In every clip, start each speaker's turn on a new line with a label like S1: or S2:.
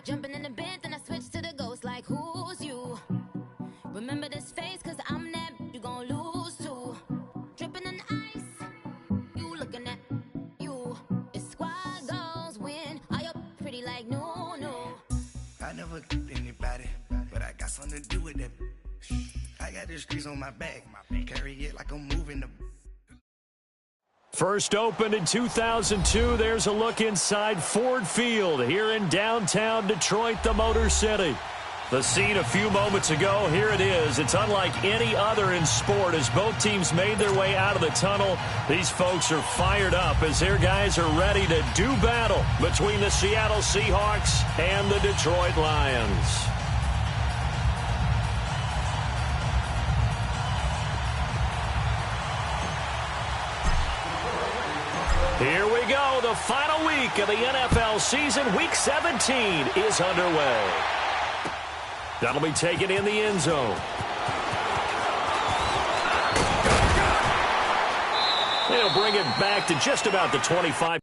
S1: Jumping in the bed, then I switch to the ghost like, who's you? Remember this face, cause I'm that you gon' lose to. Dripping in ice, you looking at you. It's squad goals win. Are you pretty like no, no?
S2: I never anybody, but I got something to do with that. I got the streets on my back, carry it like I'm moving the.
S3: First opened in 2002, there's a look inside Ford Field here in downtown Detroit, the Motor City. The scene a few moments ago, here it is. It's unlike any other in sport as both teams made their way out of the tunnel. These folks are fired up as their guys are ready to do battle between the Seattle Seahawks and the Detroit Lions. Here we go. The final week of the NFL season. Week 17 is underway. That'll be taken in the end zone. They'll bring it back to just about the 25.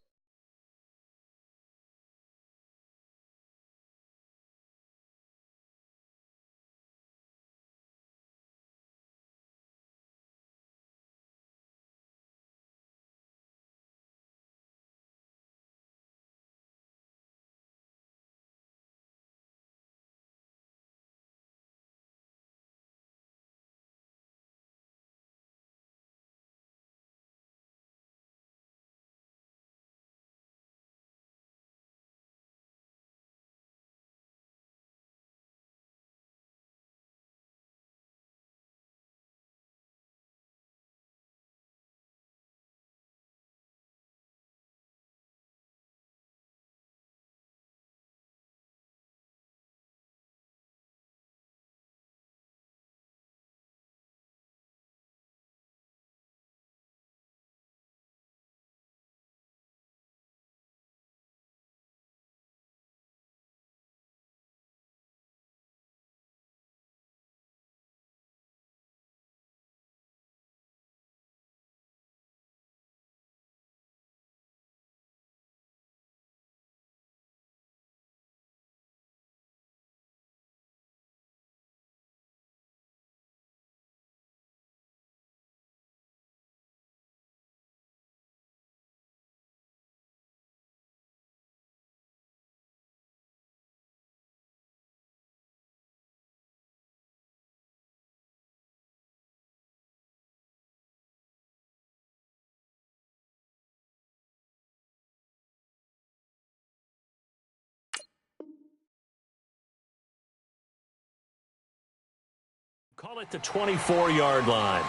S3: Call it the 24-yard line.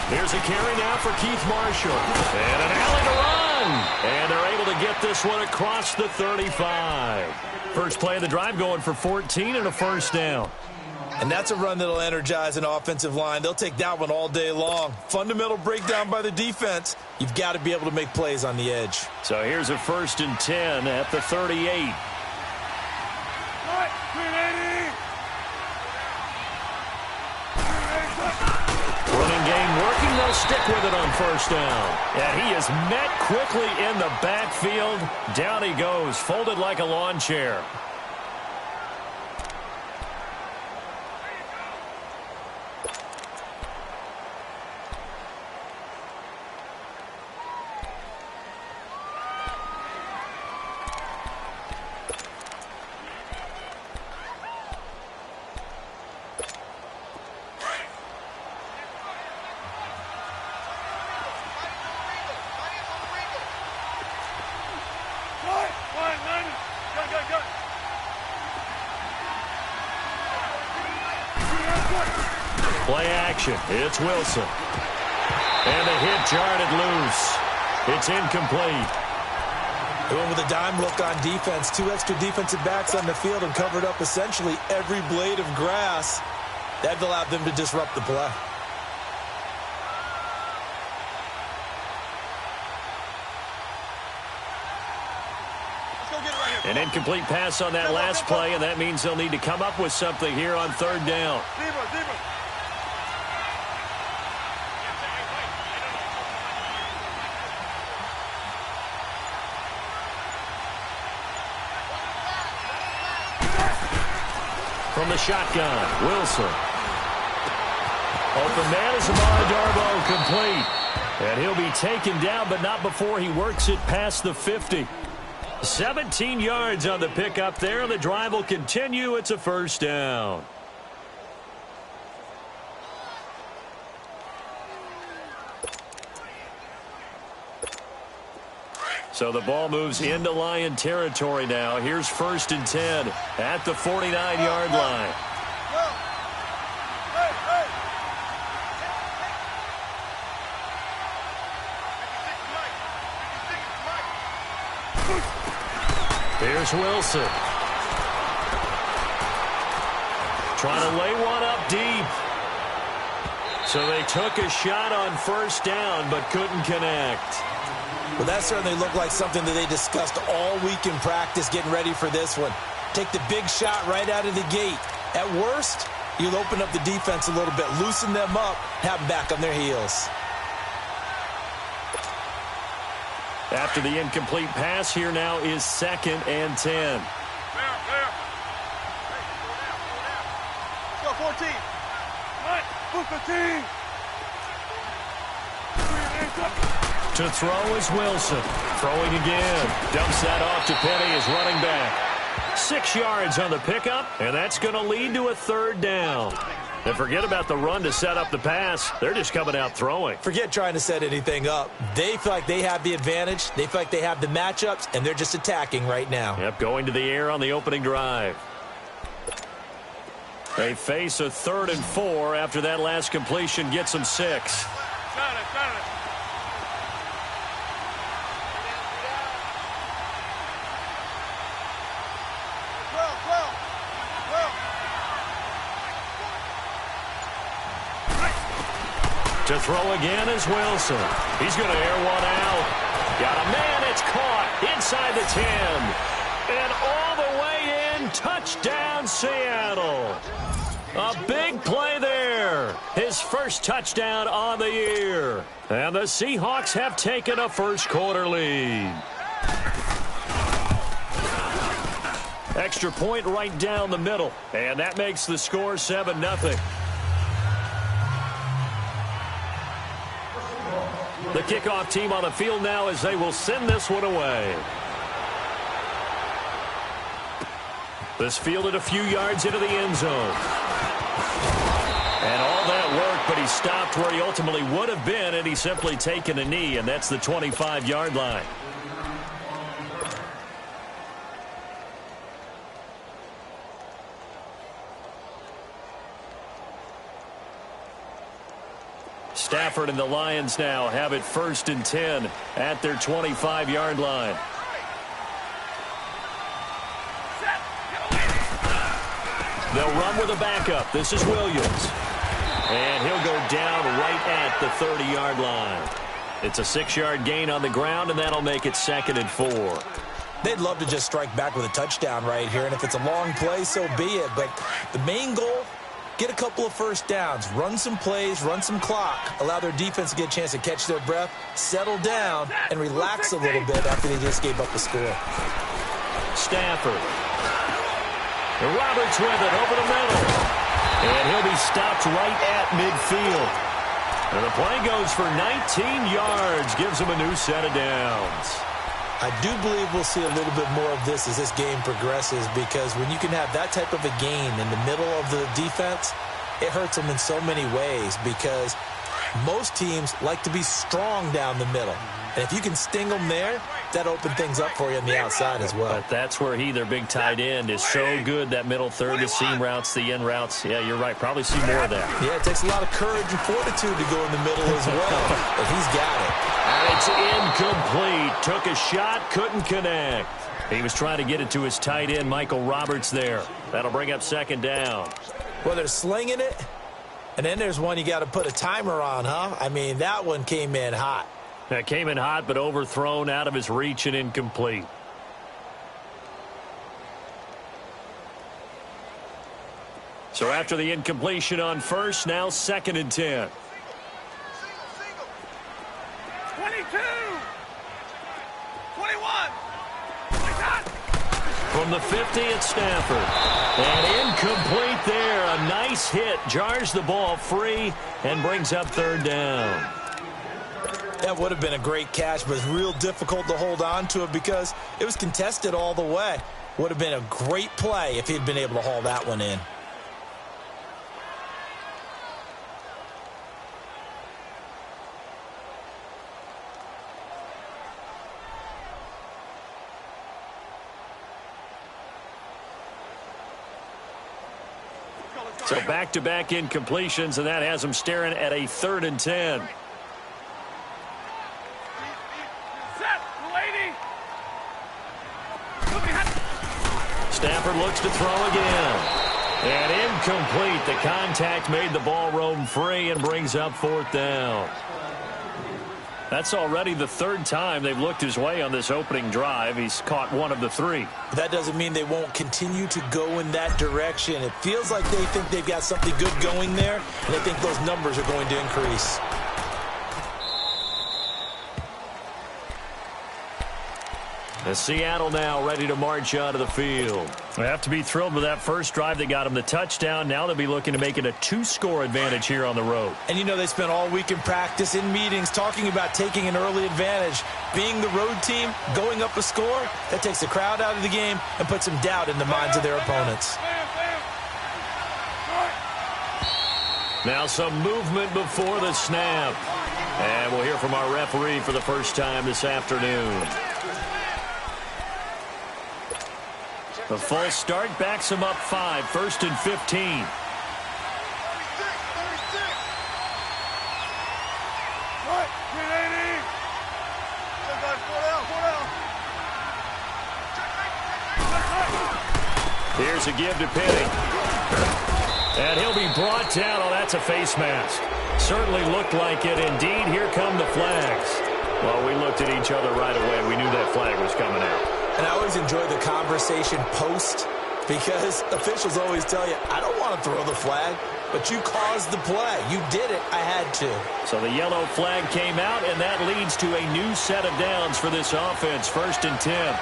S3: Here's a carry now for Keith Marshall. And an alley to run. And they're able to get this one across the 35. First play of the drive going for 14 and a first down.
S4: And that's a run that'll energize an offensive line. They'll take that one all day long. Fundamental breakdown by the defense. You've got to be able to make plays on the edge.
S3: So here's a 1st and 10 at the 38. They'll stick with it on first down. And he is met quickly in the backfield. Down he goes, folded like a lawn chair. Play action. It's Wilson. And the hit jarred it loose. It's incomplete.
S4: They went with a dime look on defense. 2 extra defensive backs on the field and covered up essentially every blade of grass. That allowed them to disrupt the play.
S3: An incomplete pass on that last play, and that means they'll need to come up with something here on third down. From the shotgun, Wilson. Open man is Amari Darboh, complete. And he'll be taken down, but not before he works it past the 50. 17 yards on the pickup there. The drive will continue. It's a first down. So the ball moves into Lion territory now. Here's 1st and 10 at the 49-yard line. Here's Wilson. Trying to lay one up deep. So they took a shot on first down but couldn't connect.
S4: Well, that certainly looked like something that they discussed all week in practice getting ready for this one. Take the big shot right out of the gate. At worst, you'll open up the defense a little bit, loosen them up, have them back on their heels.
S3: After the incomplete pass, here now is 2nd and 10.
S5: Let's go, 14. What? 15.
S3: To throw is Wilson. Throwing again. Dumps that off to Penny as running back. 6 yards on the pickup, and that's going to lead to a third down. And forget about the run to set up the pass. They're just coming out throwing.
S4: Forget trying to set anything up. They feel like they have the advantage. They feel like they have the matchups, and they're just attacking right now.
S3: Yep, going to the air on the opening drive. They face a 3rd and 4 after that last completion gets them 6. To throw again is Wilson. He's going to air one out. Got a man. It's caught inside the 10. And all the way in. Touchdown, Seattle. A big play there. His first touchdown on the year. And the Seahawks have taken a first-quarter lead. Extra point right down the middle. And that makes the score 7-0. The kickoff team on the field now as they will send this one away. This fielded a few yards into the end zone. And all that work, but he stopped where he ultimately would have been, and he's simply taken a knee, and that's the 25-yard line. Stafford and the Lions now have it 1st and 10 at their 25-yard line. They'll run with a backup. This is Williams. And he'll go down right at the 30-yard line. It's a 6-yard gain on the ground, and that'll make it 2nd and 4.
S4: They'd love to just strike back with a touchdown right here, and if it's a long play, so be it. But the main goal, get a couple of first downs, run some plays, run some clock, allow their defense to get a chance to catch their breath, settle down, and relax a little bit after they just gave up the score.
S3: Stafford. And Roberts with it over the middle. And he'll be stopped right at midfield. And the play goes for 19 yards, gives him a new set of downs.
S4: I do believe we'll see a little bit more of this as this game progresses, because when you can have that type of a gain in the middle of the defense, it hurts them in so many ways, because most teams like to be strong down the middle. And if you can sting them there, that opened things up for you on the outside as well.
S3: But that's where he, their big tight end, is so good, that middle third, the seam routes, the in routes. Yeah, you're right. Probably see more of that.
S4: Yeah, it takes a lot of courage and fortitude to go in the middle as well, but he's got it.
S3: And it's incomplete. Took a shot, couldn't connect. He was trying to get it to his tight end, Michael Roberts, there. That'll bring up second down.
S4: Well, they're slinging it, and then there's one you got to put a timer on, huh? I mean, that one came in hot.
S3: That came in hot, but overthrown, out of his reach, and incomplete. So after the incompletion on first, now 2nd and 10.
S5: 22! 21!
S3: From the 50, it's Stafford. And incomplete there. A nice hit. Jars the ball free and brings up 3rd down.
S4: That would have been a great catch, but it's real difficult to hold on to it because it was contested all the way. Would have been a great play if he'd been able to haul that one in.
S3: So back-to-back incompletions, and that has them staring at a 3rd and 10. Stafford looks to throw again. And incomplete. The contact made the ball roam free and brings up 4th down. That's already the 3rd time they've looked his way on this opening drive. He's caught 1 of the 3.
S4: That doesn't mean they won't continue to go in that direction. It feels like they think they've got something good going there, and they think those numbers are going to increase.
S3: And Seattle now ready to march out of the field. They have to be thrilled with that first drive that got them the touchdown. Now they'll be looking to make it a 2-score advantage here on the road.
S4: And you know they spent all week in practice, in meetings, talking about taking an early advantage. Being the road team, going up a score, that takes the crowd out of the game and puts some doubt in the minds of their opponents.
S3: Now some movement before the snap. And we'll hear from our referee for the first time this afternoon. The false start backs him up 5, 1st and 15. Here's a give to Penny. And he'll be brought down. Oh, that's a face mask. Certainly looked like it. Indeed, here come the flags. Well, we looked at each other right away. We knew that flag was coming out.
S4: And I always enjoy the conversation post because officials always tell you, I don't want to throw the flag, but you caused the play. You did it. I had to.
S3: So the yellow flag came out, and that leads to a new set of downs for this offense. 1st and 10.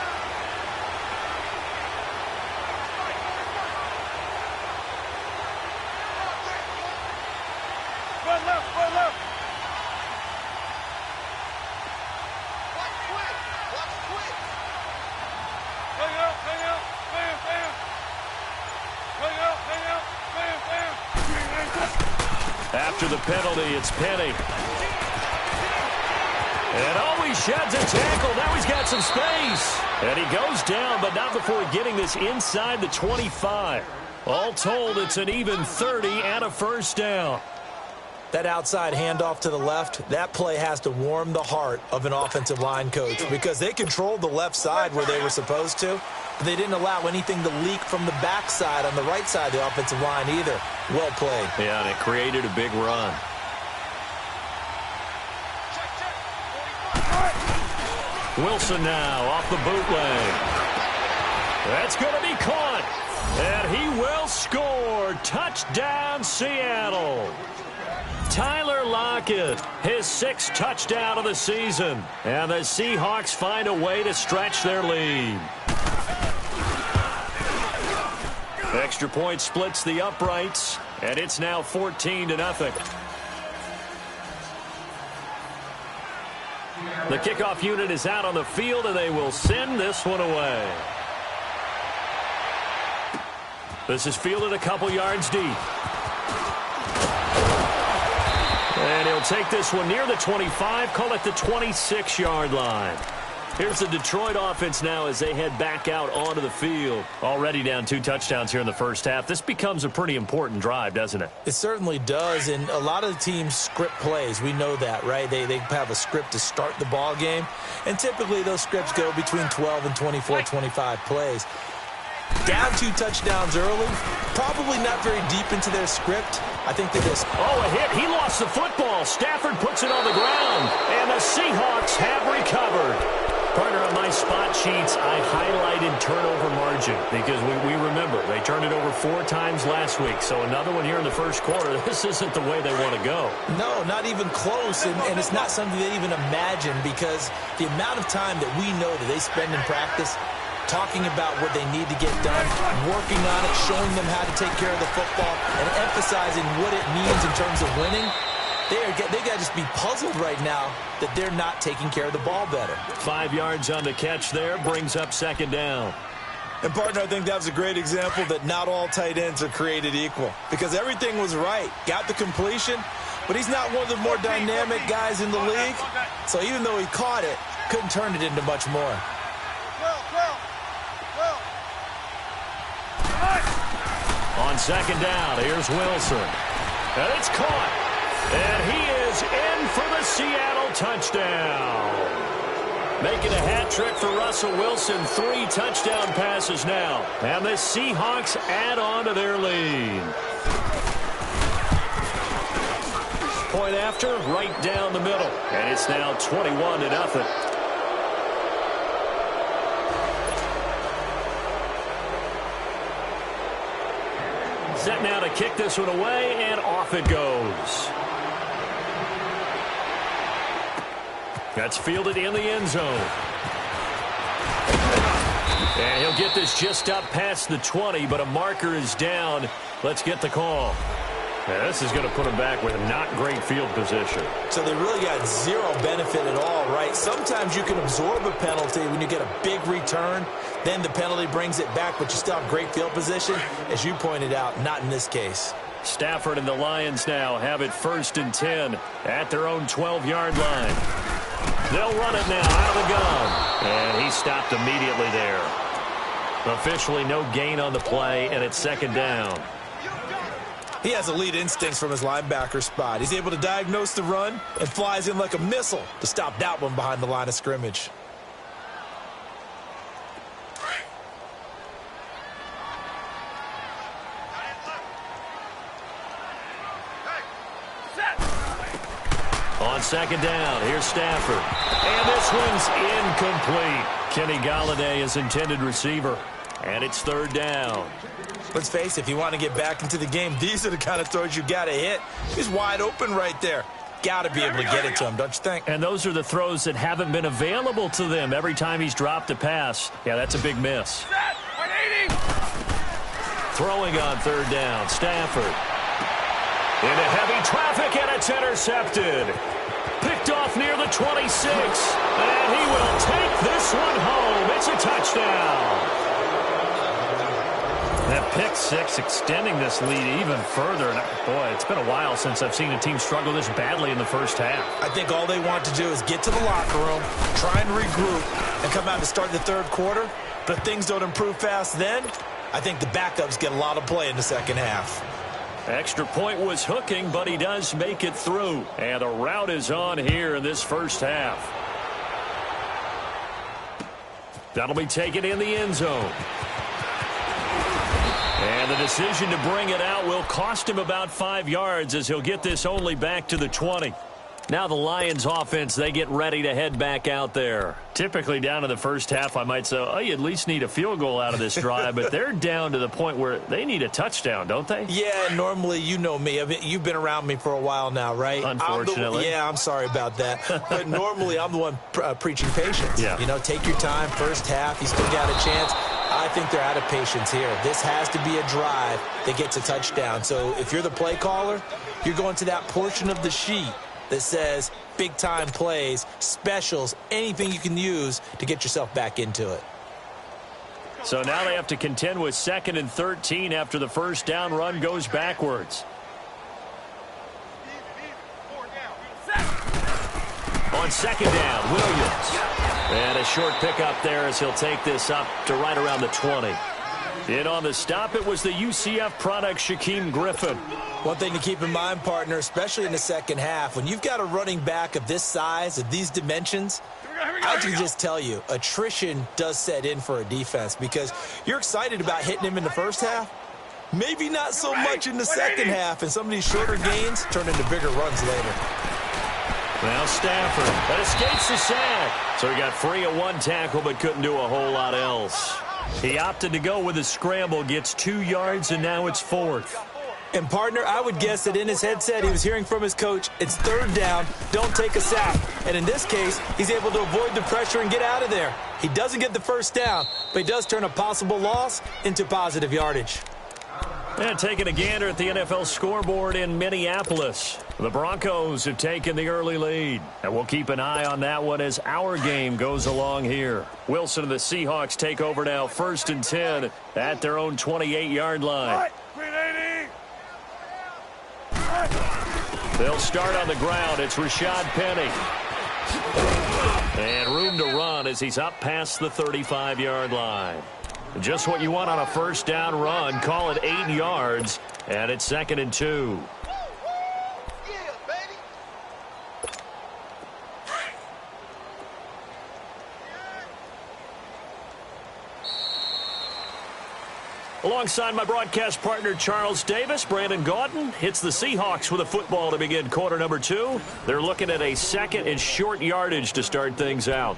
S3: After the penalty, it's Penny. And he sheds a tackle. Now he's got some space. And he goes down, but not before getting this inside the 25. All told, it's an even 30 and a 1st down.
S4: That outside handoff to the left, that play has to warm the heart of an offensive line coach because they controlled the left side where they were supposed to, but they didn't allow anything to leak from the backside on the right side of the offensive line either. Well played.
S3: Yeah, and it created a big run. Wilson now off the bootleg. That's going to be caught. And he will score. Touchdown, Seattle. Tyler Lockett, his 6th touchdown of the season. And the Seahawks find a way to stretch their lead. Extra point splits the uprights, and it's now 14-0. The kickoff unit is out on the field, and they will send this one away. This is fielded a couple yards deep. And he'll take this one near the 25, call it the 26-yard line. Here's the Detroit offense now as they head back out onto the field. Already down 2 touchdowns here in the first half. This becomes a pretty important drive, doesn't it?
S4: It certainly does, and a lot of the teams script plays. We know that, right? They have a script to start the ball game, and typically those scripts go between 12 and 24, 25 plays. Down 2 touchdowns early, probably not very deep into their script. I think they just...
S3: Oh, a hit. He lost the football. Stafford puts it on the ground, and the Seahawks have recovered. Partner, on my spot sheets, I highlighted turnover margin because we remember they turned it over 4 times last week. So another one here in the first quarter. This isn't the way they want to go.
S4: No, not even close, and it's not something they even imagine because the amount of time that we know that they spend in practice talking about what they need to get done, working on it, showing them how to take care of the football, and emphasizing what it means in terms of winning. They got to just be puzzled right now that they're not taking care of the ball better.
S3: 5 yards on the catch there, brings up second down.
S4: And, partner, I think that was a great example that not all tight ends are created equal because everything was right. Got the completion, but he's not one of the more dynamic guys in the league. So even though he caught it, couldn't turn it into much more.
S3: On second down, here's Wilson. And it's caught. And he is in for the Seattle touchdown. Making a hat trick for Russell Wilson. 3 touchdown passes now. And the Seahawks add on to their lead. Point after, right down the middle. And it's now 21-0. Set now to kick this one away, and off it goes. That's fielded in the end zone. And he'll get this just up past the 20, but a marker is down. Let's get the call. Now, this is going to put him back with not great field position.
S4: So they really got 0 benefit at all, right? Sometimes you can absorb a penalty when you get a big return. Then the penalty brings it back, but you still have great field position. As you pointed out, not in this case.
S3: Stafford and the Lions now have it 1st and 10 at their own 12-yard line. They'll run it now out of the gun. And he stopped immediately there. Officially no gain on the play, and it's second down.
S4: He has elite instincts from his linebacker spot. He's able to diagnose the run and flies in like a missile to stop that one behind the line of scrimmage.
S3: On second down, here's Stafford. And this one's incomplete. Kenny Golladay is intended receiver. And it's 3rd down.
S4: Let's face it, if you want to get back into the game, these are the kind of throws you got to hit. He's wide open right there. Got to be able to get it to him, don't you think?
S3: And those are the throws that haven't been available to them every time he's dropped a pass. Yeah, that's a big miss. Throwing on 3rd down, Stafford. Into heavy traffic, and it's intercepted. Picked off near the 26. And he will take this one home. It's a touchdown. That pick 6 extending this lead even further. And boy, it's been a while since I've seen a team struggle this badly in the first half.
S4: I think all they want to do is get to the locker room, try and regroup, and come out to start the 3rd quarter. But if things don't improve fast then, I think the backups get a lot of play in the second half.
S3: Extra point was hooking, but he does make it through. And the route is on here in this first half. That'll be taken in the end zone. And the decision to bring it out will cost him about 5 yards as he'll get this only back to the 20. Now the Lions offense, they get ready to head back out there. Typically down in the first half, I might say, oh, you at least need a field goal out of this drive, but they're down to the point where they need a touchdown, don't they?
S4: Yeah, normally, you know me. You've been around me for a while now, right?
S3: Unfortunately.
S4: I'm sorry about that. But normally, I'm the one preaching patience.
S3: Yeah.
S4: You know, take your time, first half, you still got a chance. I think they're out of patience here. This has to be a drive that gets a touchdown. So if you're the play caller, you're going to that portion of the sheet that says big-time plays, specials, anything you can use to get yourself back into it.
S3: So now they have to contend with 2nd and 13 after the first down run goes backwards. On second down, Williams. And a short pickup there as he'll take this up to right around the 20. In on the stop, it was the UCF product, Shaquem Griffin.
S4: One thing to keep in mind, partner, especially in the second half, when you've got a running back of this size, of these dimensions, I can just tell you, attrition does set in for a defense because you're excited about hitting him in the first half. Maybe not so much in the second half, and some of these shorter gains turn into bigger runs later.
S3: Now Stafford, that escapes the sack. So he got free of one tackle but couldn't do a whole lot else. He opted to go with a scramble, gets 2 yards, and now it's 4th.
S4: And, partner, I would guess that in his headset he was hearing from his coach, it's 3rd down, don't take a sack. And in this case, he's able to avoid the pressure and get out of there. He doesn't get the first down, but he does turn a possible loss into positive yardage.
S3: And taking a gander at the NFL scoreboard in Minneapolis. The Broncos have taken the early lead. And we'll keep an eye on that one as our game goes along here. Wilson and the Seahawks take over now 1st and 10 at their own 28-yard line. They'll start on the ground. It's Rashad Penny. And room to run as he's up past the 35-yard line. Just what you want on a first down run. Call it 8 yards, and it's 2nd and 2. Alongside my broadcast partner, Charles Davis, Brandon Gaudin hits the Seahawks with a football to begin quarter number 2. They're looking at a 2nd and short yardage to start things out.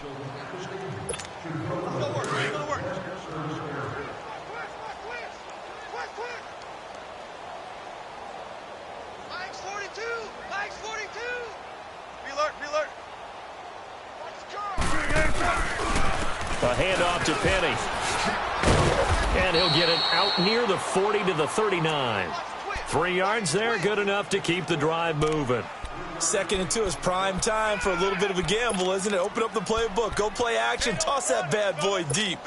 S3: A handoff to Penny. And he'll get it out near the 40 to the 39. 3 yards there, good enough to keep the drive moving.
S4: 2nd and 2 is prime time for a little bit of a gamble, isn't it? Open up the playbook, go play action, toss that bad boy deep.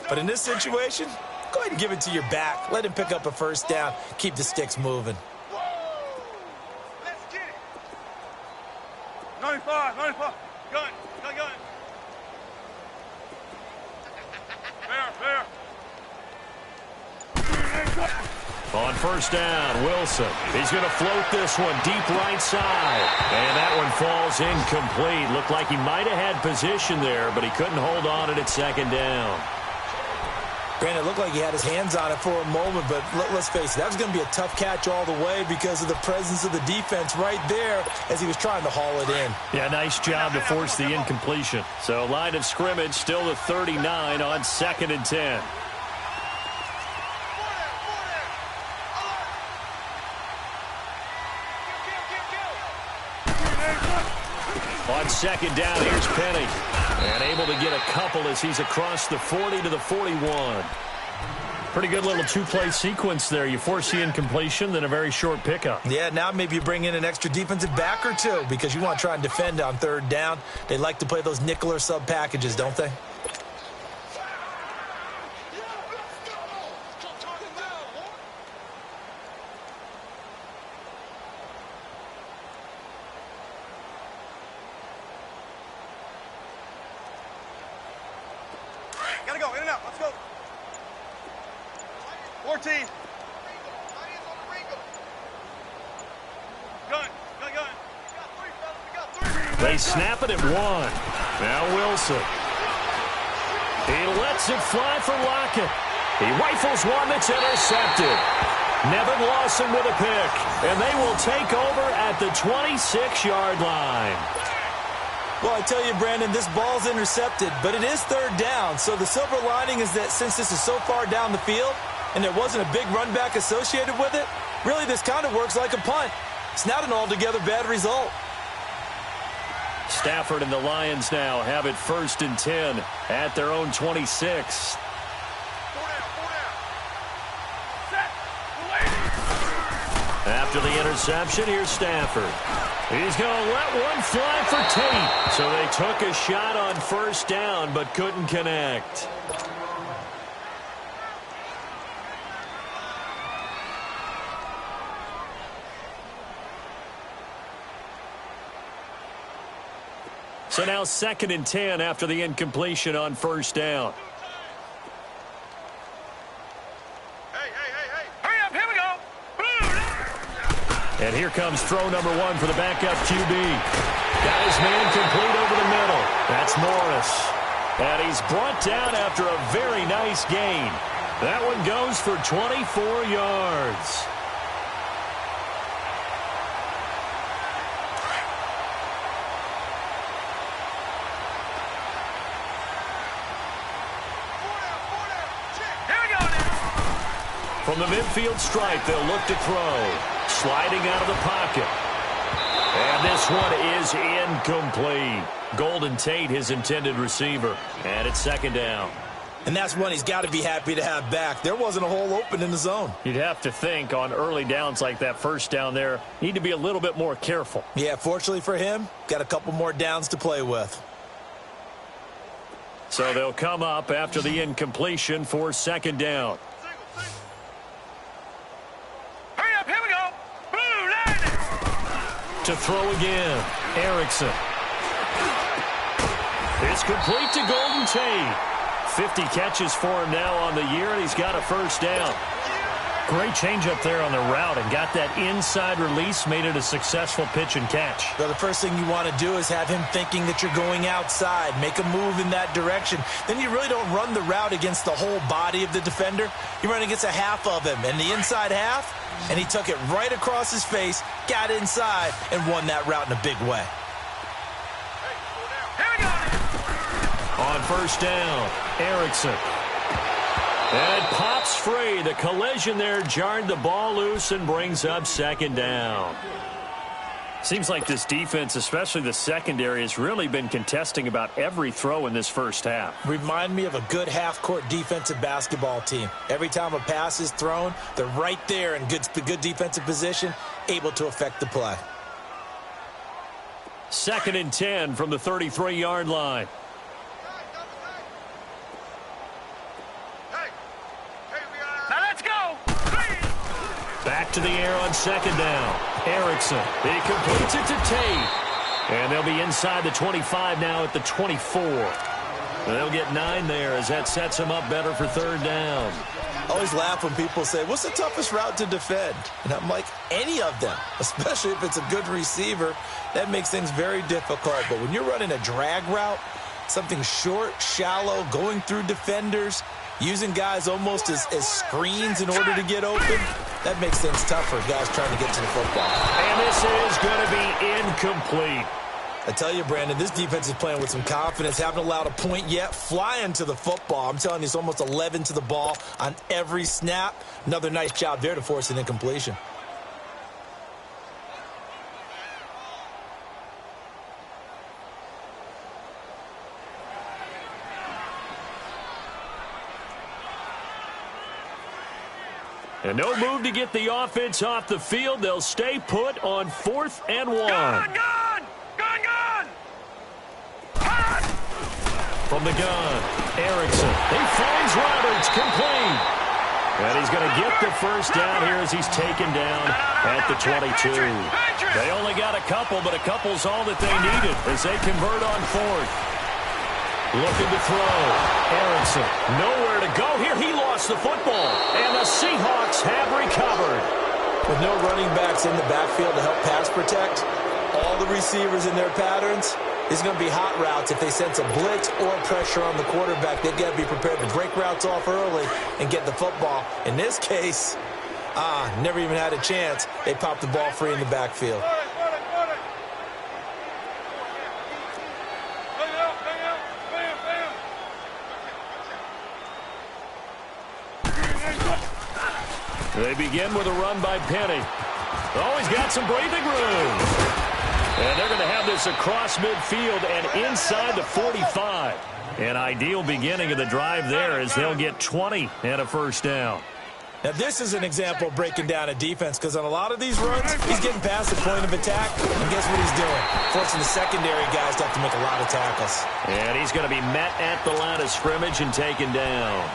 S4: But in this situation, go ahead and give it to your back. Let him pick up a first down, keep the sticks moving.
S5: 95, gun. Fair.
S3: On first down, Wilson. He's going to float this one deep right side. And that one falls incomplete. Looked like he might have had position there, but he couldn't hold on it at 2nd down.
S4: Granted, it looked like he had his hands on it for a moment, but let's face it, that was going to be a tough catch all the way because of the presence of the defense right there as he was trying to haul it in.
S3: Yeah, nice job to force the incompletion. So line of scrimmage still the 39 on 2nd and 10. On 2nd down, here's Penny. And able to get a couple as he's across the 40 to the 41. Pretty good little 2-play sequence there. You force the incompletion, then a very short pickup.
S4: Yeah, now maybe you bring in an extra defensive back or two because you want to try and defend on 3rd down. They like to play those nickel or sub packages, don't they?
S5: Gotta go, in and out, let's go. 14. Gun.
S3: They snap it at 1. Now Wilson. He lets it fly for Lockett. He rifles one that's intercepted. Nevin Lawson with a pick. And they will take over at the 26-yard line.
S4: Well, I tell you, Brandon, this ball's intercepted, but it is 3rd down. So the silver lining is that since this is so far down the field and there wasn't a big run back associated with it, really this kind of works like a punt. It's not an altogether bad result.
S3: Stafford and the Lions now have it 1st and 10 at their own 26. After the interception, here's Stafford. He's going to let one fly for Tate. So they took a shot on 1st down but couldn't connect. So now 2nd and 10 after the incompletion on first down.
S5: Hurry up, here we go.
S3: And here comes throw number 1 for the backup QB. Got his man complete over the middle. That's Morris. And he's brought down after a very nice gain. That one goes for 24 yards. From the midfield stripe, they'll look to throw. Sliding out of the pocket. And this one is incomplete. Golden Tate, his intended receiver. And it's 2nd down.
S4: And that's one he's got to be happy to have back. There wasn't a hole open in the zone.
S3: You'd have to think on early downs like that first down there, need to be a little bit more careful.
S4: Yeah, fortunately for him, got a couple more downs to play with.
S3: So they'll come up after the incompletion for 2nd down. To throw again, Erickson. It's complete to Golden Tate. 50 catches for him now on the year, and he's got a first down. Great change up there on the route and got that inside release, made it a successful pitch and catch.
S4: So the first thing you want to do is have him thinking that you're going outside, make a move in that direction. Then you really don't run the route against the whole body of the defender. You run against a half of him, and the inside half, and he took it right across his face, got inside, and won that route in a big way.
S3: On first down, Erickson. And it pops free. The collision there jarred the ball loose and brings up 2nd down. Seems like this defense, especially the secondary, has really been contesting about every throw in this first half.
S4: Remind me of a good half-court defensive basketball team. Every time a pass is thrown, they're right there in good defensive position, able to affect the play.
S3: 2nd and 10 from the 33-yard line. Back to the air on 2nd down. Erickson. He completes it to Tate. And they'll be inside the 25 now at the 24. They'll get 9 there as that sets them up better for 3rd down.
S4: I always laugh when people say, what's the toughest route to defend? And I'm like, any of them, especially if it's a good receiver. That makes things very difficult. But when you're running a drag route, something short, shallow, going through defenders, using guys almost as screens in order to get open, that makes things tough for guys trying to get to the football.
S3: And this is going to be incomplete.
S4: I tell you, Brandon, this defense is playing with some confidence. Haven't allowed a point yet. Flying to the football. I'm telling you, it's almost 11 to the ball on every snap. Another nice job there to force an incompletion.
S3: And no move to get the offense off the field. They'll stay put on 4th and 1.
S5: Gun!
S3: From the gun, Erickson. He finds Roberts, complete. And he's going to get the first down here as he's taken down at the 22. They only got a couple, but a couple's all that they needed as they convert on 4th. Looking to throw. Erickson, nowhere to go here. He lost the football, and the Seahawks have recovered.
S4: With no running backs in the backfield to help pass protect, all the receivers in their patterns, it's going to be hot routes. If they sense a blitz or pressure on the quarterback, they've got to be prepared to break routes off early and get the football. In this case, never even had a chance. They popped the ball free in the backfield.
S3: They begin with a run by Penny. Oh, he's got some breathing room. And they're going to have this across midfield and inside the 45. An ideal beginning of the drive there as they'll get 20 and a first down.
S4: Now, this is an example of breaking down a defense because on a lot of these runs, he's getting past the point of attack, and guess what he's doing? Forcing the secondary guys to have to make a lot of tackles.
S3: And he's going to be met at the line of scrimmage and taken down.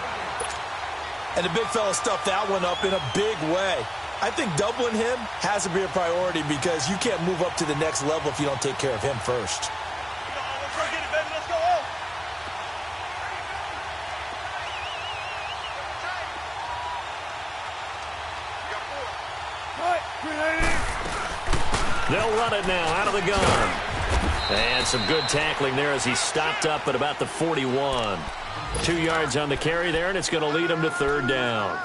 S4: And the big fella stuffed that one up in a big way. I think doubling him has to be a priority because you can't move up to the next level if you don't take care of him first.
S3: They'll run it now out of the gun. And some good tackling there as he stopped up at about the 41. 2 yards on the carry there, and it's going to lead him to third down.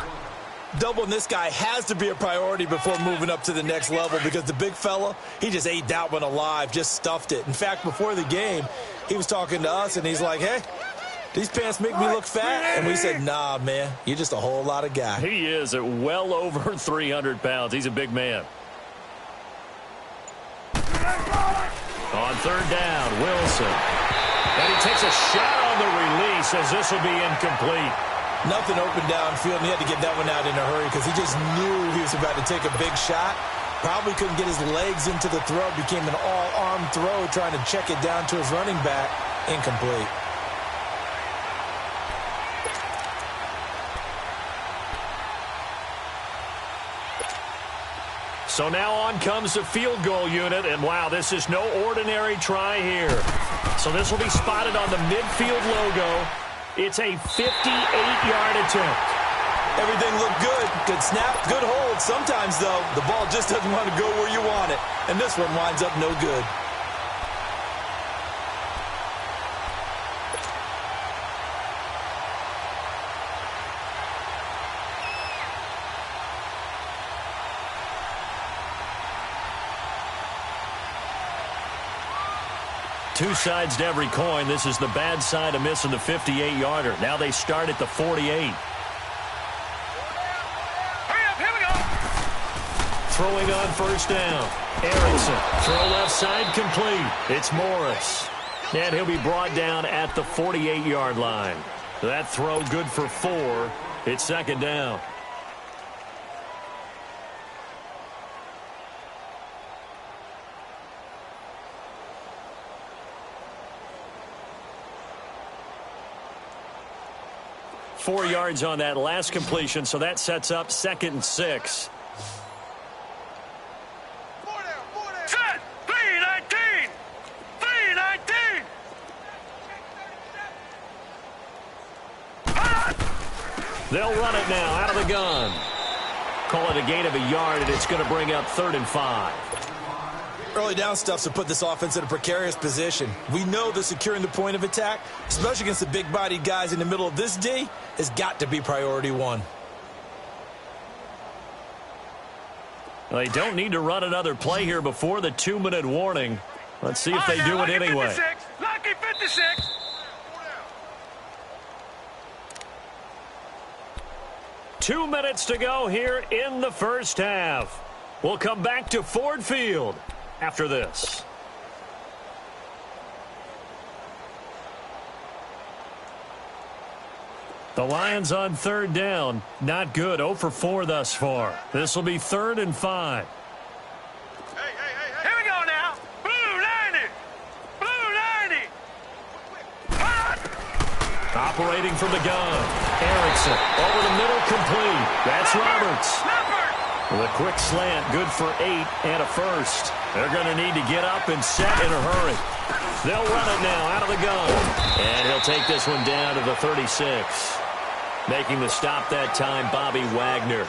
S4: Doubling this guy has to be a priority before moving up to the next level because the big fella, he just ate that one alive, just stuffed it. In fact, before the game, he was talking to us, and he's like, hey, these pants make me look fat. And we said, nah, man, you're just a whole lot of guy.
S3: He is at well over 300 pounds. He's a big man. On third down, Wilson. And he takes a shot on the release as this will be incomplete.
S4: Nothing open downfield, and he had to get that one out in a hurry because he just knew he was about to take a big shot. Probably couldn't get his legs into the throw. Became an all-arm throw trying to check it down to his running back. Incomplete.
S3: So now on comes the field goal unit, and wow, this is no ordinary try here. So this will be spotted on the midfield logo. It's a 58-yard attempt.
S4: Everything looked good. Good snap, good hold. Sometimes, though, the ball just doesn't want to go where you want it, and this one winds up no good.
S3: Two sides to every coin. This is the bad side of missing the 58-yarder. Now they start at the 48.
S5: Hurry up, here we go.
S3: Throwing on first down. Erickson. Throw left side complete. It's Morris. And he'll be brought down at the 48-yard line. That throw good for 4. It's second down. Four yards on that last completion, so that sets up 2nd and 6.
S5: Set! 3-19! 3-19!
S3: They'll run it now out of the gun. Call it a gain of a yard, and it's going to bring up 3rd and 5.
S4: Early down stuff's to put this offense in a precarious position. We know that securing the point of attack, especially against the big-bodied guys in the middle of this D, has got to be priority 1.
S3: They don't need to run another play here before the 2-minute warning. Let's see if they do it anyway.
S5: 56. Lucky 56.
S3: Two minutes to go here in the first half. We'll come back to Ford Field after this. The Lions on third down. Not good. 0 for 4 thus far. This will be 3rd and 5.
S5: Here we go now. Blue 90. Blue 90.
S3: Operating from the gun. Erickson over the middle, complete. That's Roberts. With a quick slant, good for 8 and a first. They're going to need to get up and set in a hurry. They'll run it now out of the gun. And he'll take this one down to the 36. Making the stop that time, Bobby Wagner.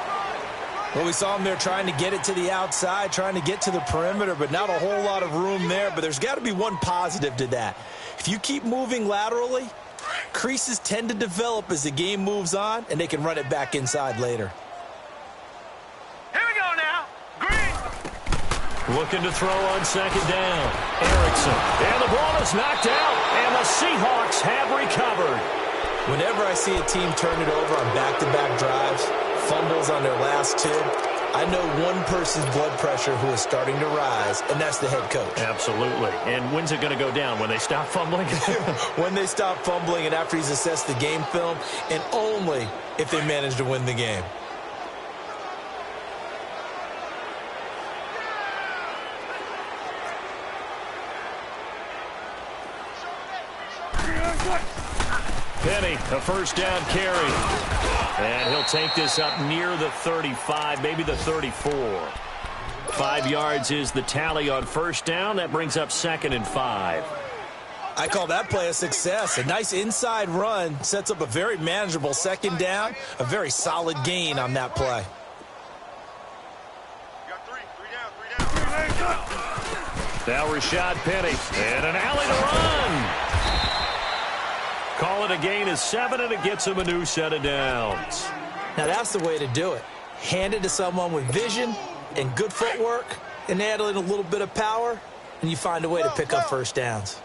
S4: Well, we saw him there trying to get it to the outside, trying to get to the perimeter, but not a whole lot of room there. But there's got to be one positive to that. If you keep moving laterally, creases tend to develop as the game moves on, and they can run it back inside later.
S5: Here we go now. Green.
S3: Looking to throw on second down. Erickson. And the ball is knocked out, and the Seahawks have recovered.
S4: Whenever I see a team turn it over on back-to-back drives, fumbles on their last 2, I know one person's blood pressure who is starting to rise, and that's the head coach.
S3: Absolutely. And when's it going to go down? When they stop fumbling?
S4: When they stop fumbling and after he's assessed the game film, and only if they manage to win the game.
S3: Penny, a first down carry. And he'll take this up near the 35, maybe the 34. 5 yards is the tally on first down. That brings up 2nd and 5.
S4: I call that play a success. A nice inside run sets up a very manageable second down. A very solid gain on that play.
S3: Now Rashad Penny. And an alley to run. Call it a gain of 7, and it gets him a new set of downs.
S4: Now that's the way to do it. Hand it to someone with vision and good footwork, and add in a little bit of power, and you find a way to pick up first downs.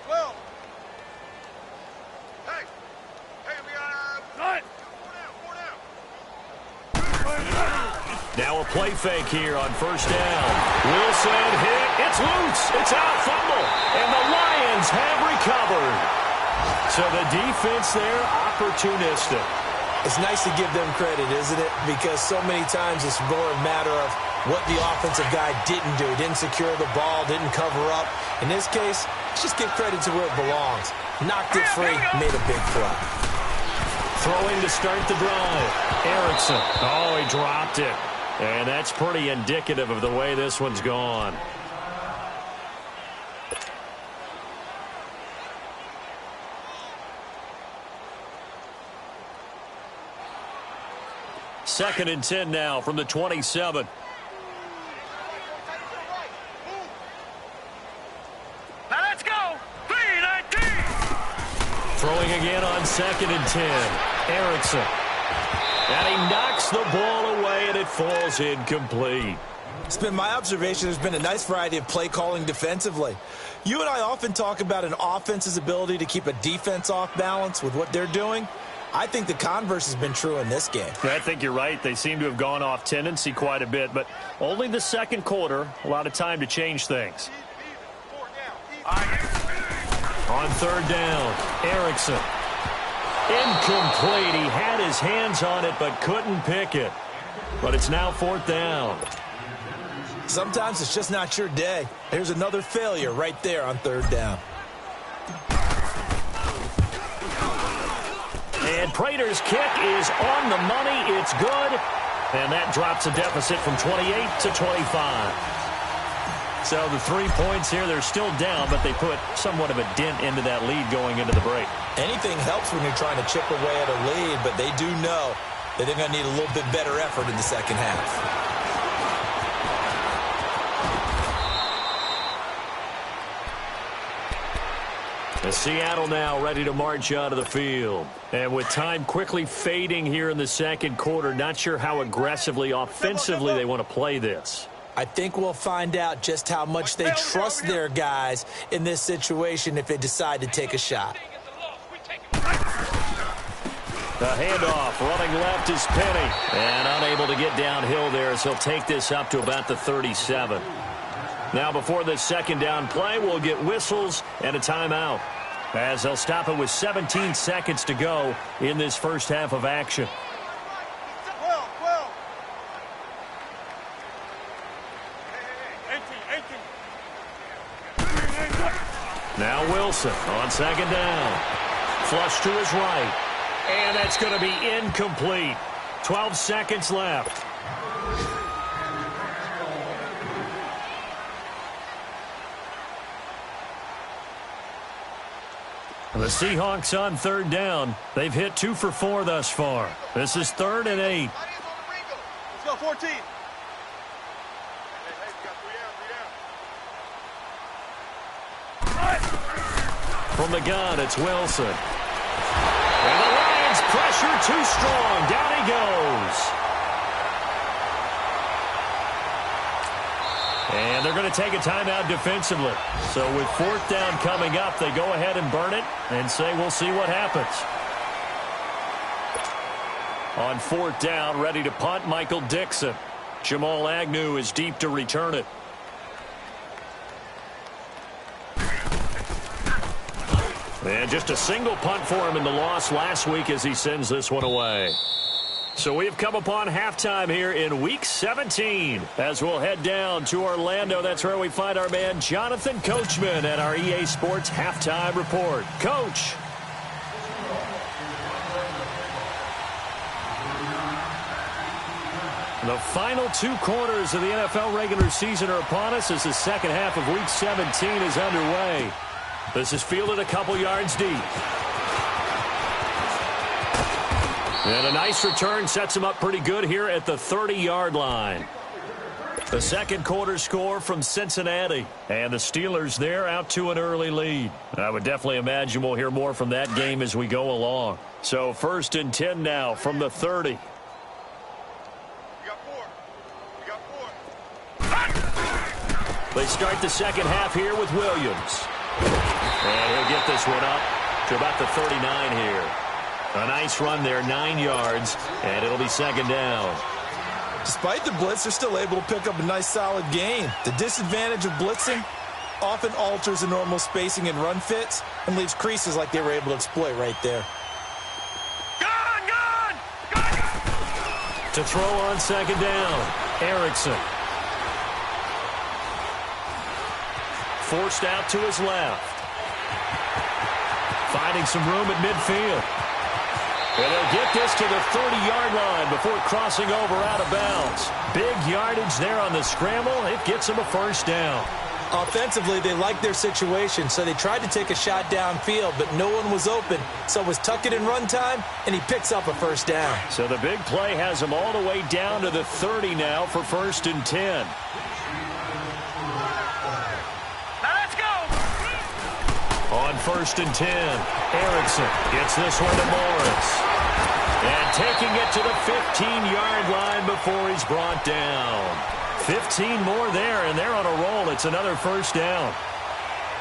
S3: Now a play fake here on first down. Wilson hit. It's loose. It's out. Fumble. And the Lions have recovered. So the defense there, opportunistic.
S4: It's nice to give them credit, isn't it? Because so many times it's more a matter of what the offensive guy didn't do. Didn't secure the ball, didn't cover up. In this case, let's just give credit to where it belongs. Knocked it free, made a big play.
S3: Throwing to start the drive. Erickson. Oh, he dropped it. And that's pretty indicative of the way this one's gone. Second and 10 now from the 27.
S5: Now let's go. 3-19.
S3: Throwing again on second and 10. Erickson. And he knocks the ball away, and it falls incomplete.
S4: It's been my observation there's been a nice variety of play calling defensively. You and I often talk about an offense's ability to keep a defense off balance with what they're doing. I think the converse has been true in this game.
S3: I think you're right. They seem to have gone off tendency quite a bit, but only the second quarter, a lot of time to change things. On third down, Erickson. Incomplete. He had his hands on it but couldn't pick it. But it's now fourth down.
S4: Sometimes it's just not your day. There's another failure right there on third down.
S3: And Prater's kick is on the money. It's good. And that drops a deficit from 28 to 25. So the 3 points here, they're still down, but they put somewhat of a dent into that lead going into the break.
S4: Anything helps when you're trying to chip away at a lead, but they do know that they're going to need a little bit better effort in the second half.
S3: Seattle now ready to march out of the field. And with time quickly fading here in the second quarter, not sure how aggressively, offensively they want to play this.
S4: I think we'll find out just how much they trust their guys in this situation if they decide to take a shot.
S3: The handoff, running left is Penny. And unable to get downhill there as he'll take this up to about the 37. Now before this second down play, we'll get whistles and a timeout, as they'll stop it with 17 seconds to go in this first half of action. Now Wilson on second down. Flush to his right. And that's going to be incomplete. 12 seconds left. The Seahawks on third down. They've hit 2 for 4 thus far. This is 3rd and 8.
S5: Let's go, 14.
S3: From the gun, it's Wilson. And the Lions pressure too strong. Down he goes. And they're going to take a timeout defensively. So with fourth down coming up, they go ahead and burn it and say we'll see what happens. On fourth down, ready to punt, Michael Dixon. Jamal Agnew is deep to return it. And just a single punt for him in the loss last week as he sends this one away. So we have come upon halftime here in Week 17 as we'll head down to Orlando. That's where we find our man Jonathan Coachman at our EA Sports Halftime Report. Coach. The final 2 quarters of the NFL regular season are upon us as the second half of Week 17 is underway. This is fielded a couple yards deep. And a nice return sets him up pretty good here at the 30-yard line. The second quarter score from Cincinnati. And the Steelers there out to an early lead. I would definitely imagine we'll hear more from that game as we go along. So 1st and 10 now from the 30.
S5: We got four.
S3: They start the second half here with Williams. And he'll get this one up to about the 39 here. A nice run there, 9 yards, and it'll be second down.
S4: Despite the blitz, they're still able to pick up a nice solid gain. The disadvantage of blitzing often alters the normal spacing and run fits and leaves creases like they were able to exploit right there.
S5: Gone!
S3: To throw on second down, Erickson. Forced out to his left. Finding some room at midfield. And they'll get this to the 30-yard line before crossing over out of bounds. Big yardage there on the scramble. It gets them a first down.
S4: Offensively, they liked their situation, so they tried to take a shot downfield, but no one was open. So it was tuck it in run time, and he picks up a first down.
S3: So the big play has them all the way down to the 30 now for 1st and 10.
S5: Now let's go!
S3: On 1st and 10, Erickson gets this one to Morris. And taking it to the 15-yard line before he's brought down. 15 more there, and they're on a roll. It's another first down.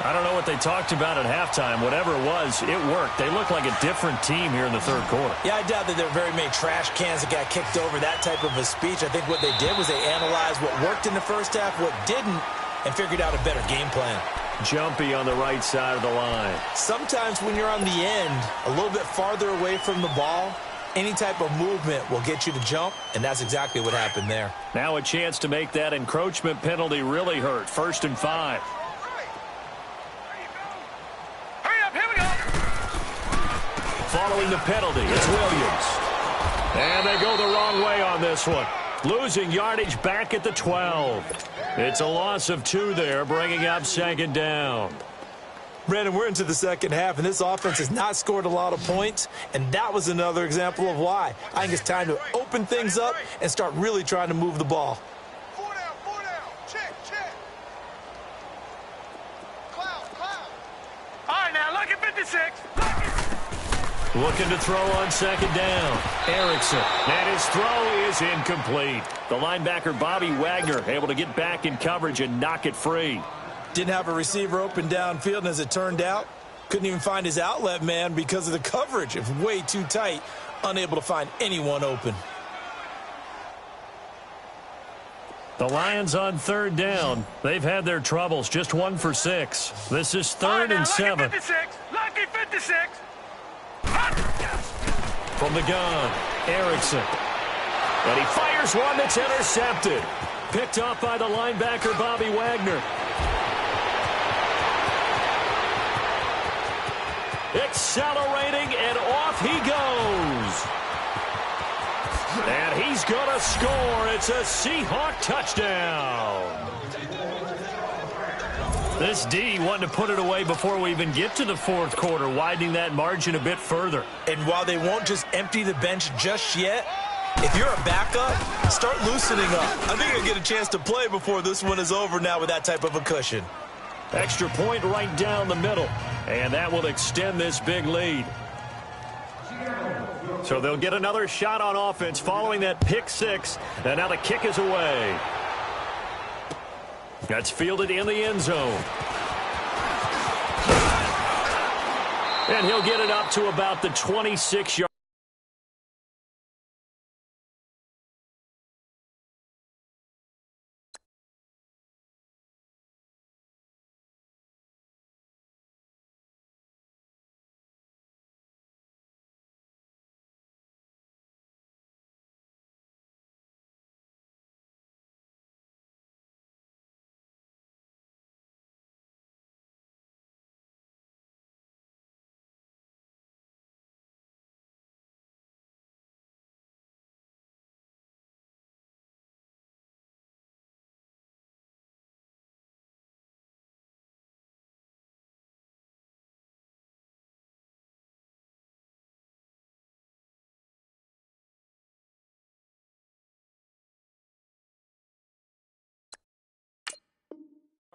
S3: I don't know what they talked about at halftime. Whatever it was, it worked. They look like a different team here in the third quarter.
S4: Yeah, I doubt that there were very many trash cans that got kicked over, that type of a speech. I think what they did was they analyzed what worked in the first half, what didn't, and figured out a better game plan.
S3: Jumpy on the right side of the line.
S4: Sometimes when you're on the end, a little bit farther away from the ball, any type of movement will get you to jump, and that's exactly what happened there.
S3: Now a chance to make that encroachment penalty really hurt. 1st and 5.
S5: Hurry up, here we go!
S3: Following the penalty, it's Williams. And they go the wrong way on this one. Losing yardage back at the 12. It's a loss of 2 there, bringing up second down.
S4: Brandon, we're into the second half, and this offense has not scored a lot of points, and that was another example of why. I think it's time to open things up and start really trying to move the ball.
S5: 4 down. Check. Cloud. All right, now, look at 56.
S3: Looking to throw on second down. Erickson. And his throw is incomplete. The linebacker, Bobby Wagner, able to get back in coverage and knock it free.
S4: Didn't have a receiver open downfield, and as it turned out, couldn't even find his outlet man because of the coverage. It was way too tight, unable to find anyone open.
S3: The Lions on third down. They've had their troubles, just 1 for 6. This is 3rd and 7.
S5: Lucky 56.
S3: From the gun, Erickson. And he fires one that's intercepted. Picked off by the linebacker, Bobby Wagner. Accelerating, and off he goes. And he's going to score. It's a Seahawk touchdown. This D wanted to put it away before we even get to the fourth quarter, widening that margin a bit further.
S4: And while they won't just empty the bench just yet, if you're a backup, start loosening up. I think you'll get a chance to play before this one is over now with that type of a cushion.
S3: Extra point right down the middle, and that will extend this big lead. So they'll get another shot on offense following that pick 6, and now the kick is away. That's fielded in the end zone. And he'll get it up to about the 26-yard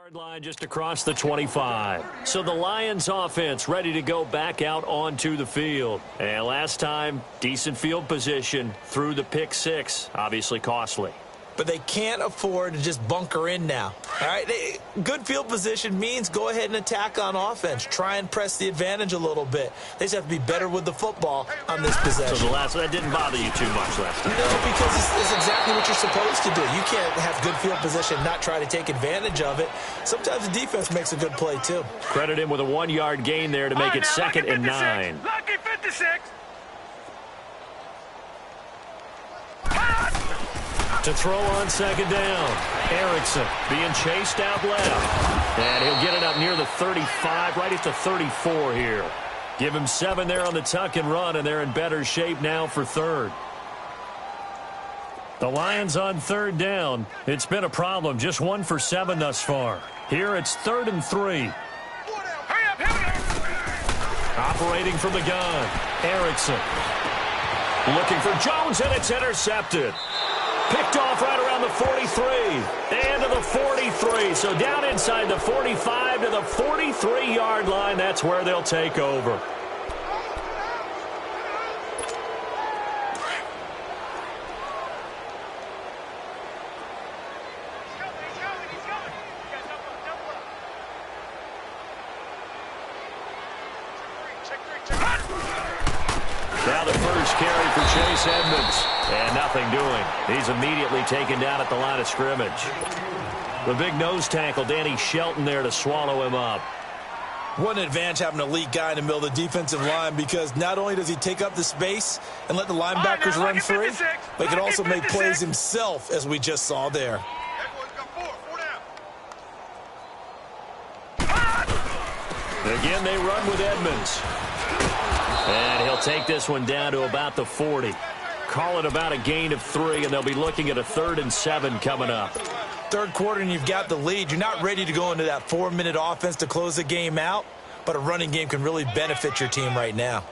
S3: Line just across the 25. So the Lions offense ready to go back out onto the field. And last time, decent field position through the pick six. Obviously costly.
S4: But they can't afford to just bunker in now. All right, good field position means go ahead and attack on offense. Try and press the advantage a little bit. They just have to be better with the football on this possession.
S3: So that didn't bother you too much last time?
S4: No, because it's exactly what you're supposed to do. You can't have good field position and not try to take advantage of it. Sometimes the defense makes a good play, too.
S3: Credit him with a 1-yard gain there to make it 2nd and 9.
S5: Lucky 56.
S3: To throw on 2nd down. Erickson being chased out left. And he'll get it up near the 35, right at the 34 here. Give him 7 there on the tuck and run, and they're in better shape now for 3rd. The Lions on 3rd down. It's been a problem. Just 1 for 7 thus far. Here it's 3rd and 3. Operating from the gun. Erickson. Looking for Jones, and it's intercepted. Picked off right around the 43 and to the 43. So down inside the 45 to the 43-yard line. That's where they'll take over. Now the first carry for Chase Edmonds. And nothing doing. He's immediately taken down at the line of scrimmage. The big nose tackle, Danny Shelton, there to swallow him up.
S4: What an advantage having an elite guy in the middle of the defensive line, because not only does he take up the space and let the linebackers run free, but he can also make plays himself, as we just saw there.
S3: Again, they run with Edmonds. And he'll take this one down to about the 40. Call it about a gain of 3, and they'll be looking at a 3rd and 7 coming up.
S4: Third quarter, and you've got the lead. You're not ready to go into that 4-minute offense to close the game out, but a running game can really benefit your team right now.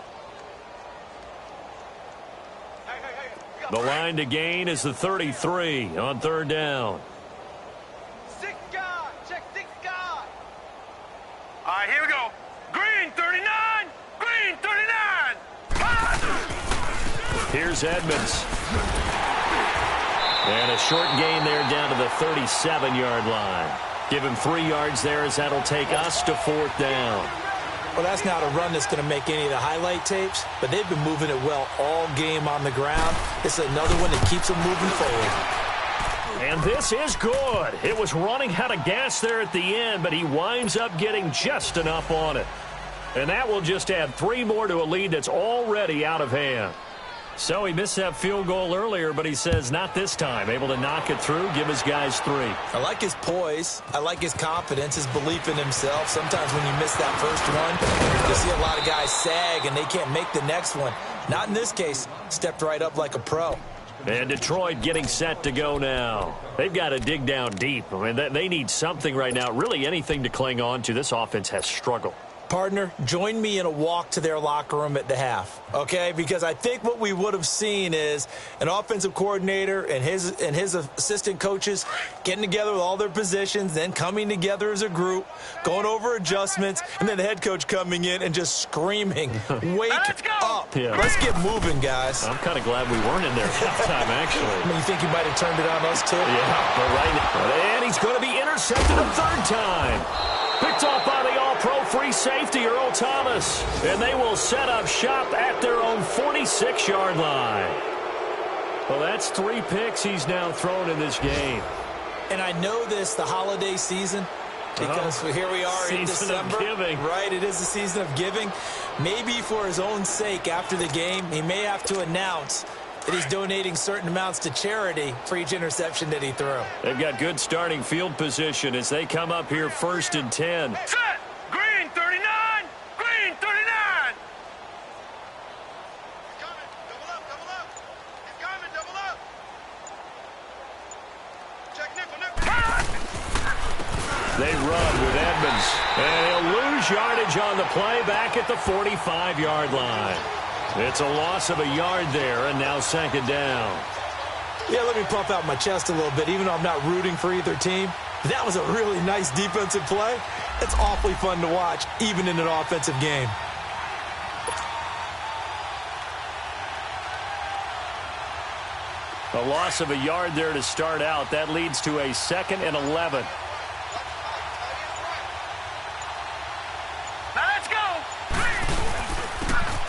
S3: The line to gain is the 33 on 3rd down.
S5: Six guard. Check 6 guard. All right, here we go. Green 39. Green 39.
S3: Here's Edmonds. And a short gain there down to the 37-yard line. Give him 3 yards there, as that'll take us to 4th down.
S4: Well, that's not a run that's going to make any of the highlight tapes, but they've been moving it well all game on the ground. It's another one that keeps them moving forward.
S3: And this is good. It was running out of gas there at the end, but he winds up getting just enough on it. And that will just add 3 more to a lead that's already out of hand. So he missed that field goal earlier, but he says not this time. Able to knock it through, give his guys 3.
S4: I like his poise. I like his confidence, his belief in himself. Sometimes when you miss that first one, you see a lot of guys sag and they can't make the next one. Not in this case. Stepped right up like a pro.
S3: And Detroit getting set to go now. They've got to dig down deep. I mean, they need something right now, really anything to cling on to. This offense has struggled.
S4: Partner, join me in a walk to their locker room at the half, okay? Because I think what we would have seen is an offensive coordinator and his assistant coaches getting together with all their positions, then coming together as a group, going over adjustments, and then the head coach coming in and just screaming, wake up.
S3: Yeah.
S4: Let's get moving, guys.
S3: I'm kind of glad we weren't in there at halftime, actually.
S4: I mean, you think you might have turned it on us, too?
S3: Yeah, but right now. And he's going to be intercepted a 3rd time. Picked off by the all-pro free safety, Earl Thomas. And they will set up shop at their own 46-yard line. Well, that's 3 picks he's now thrown in this game.
S4: And I know this, the holiday season, because here we are in December.
S3: Season of giving.
S4: Right, it is the season of giving. Maybe for his own sake after the game, he may have to announce that he's donating certain amounts to charity for each interception that he threw.
S3: They've got good starting field position as they come up here 1st and 10.
S5: Set. Green 39. Green 39. He's coming. Double up. Double up. He's coming. Double up. Check nickel.
S3: They run with Edmonds. And he'll lose yardage on the play back at the 45-yard line. It's a loss of a yard there, and now 2nd down.
S4: Yeah, let me puff out my chest a little bit. Even though I'm not rooting for either team, That was a really nice defensive play. It's awfully fun to watch, even in an offensive game.
S3: A loss of a yard there to start out. That leads to a 2nd and 11.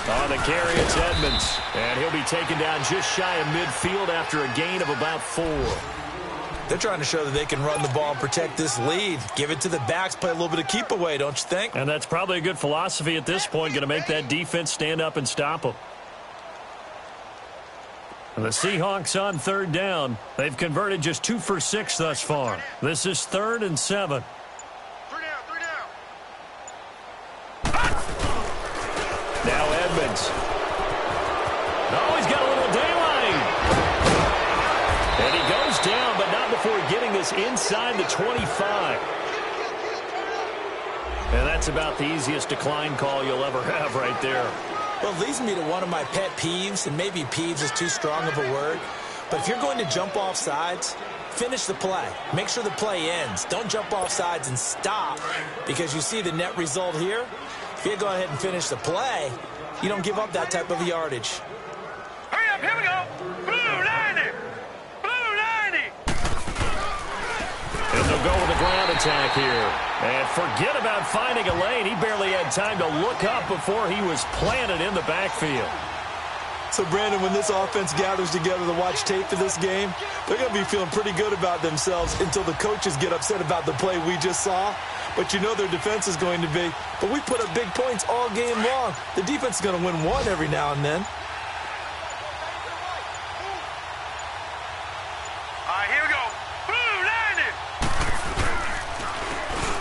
S3: On the carry, it's Edmonds. And he'll be taken down just shy of midfield after a gain of about 4.
S4: They're trying to show that they can run the ball and protect this lead. Give it to the backs, play a little bit of keep away, don't you think?
S3: And that's probably a good philosophy at this point, going to make that defense stand up and stop them. And the Seahawks on 3rd down. They've converted just 2 for 6 thus far. This is 3rd and 7. Now Edmonds. Oh, he's got a little daylight. And he goes down, but not before getting this inside the 25. And that's about the easiest decline call you'll ever have right there.
S4: Well, it leads me to one of my pet peeves, and maybe peeves is too strong of a word. But if you're going to jump off sides, finish the play. Make sure the play ends. Don't jump off sides and stop, because you see the net result here. If you go ahead and finish the play, you don't give up that type of yardage.
S5: Hurry up, here we go. Blue 90. Blue 90.
S3: And they'll go with a ground attack here. And forget about finding a lane. He barely had time to look up before he was planted in the backfield.
S4: So, Brandon, when this offense gathers together to watch tape for this game, they're going to be feeling pretty good about themselves until the coaches get upset about the play we just saw. But you know their defense is going to be. But we put up big points all game long. The defense is going to win one every now and then.
S5: All right, here we go. Blue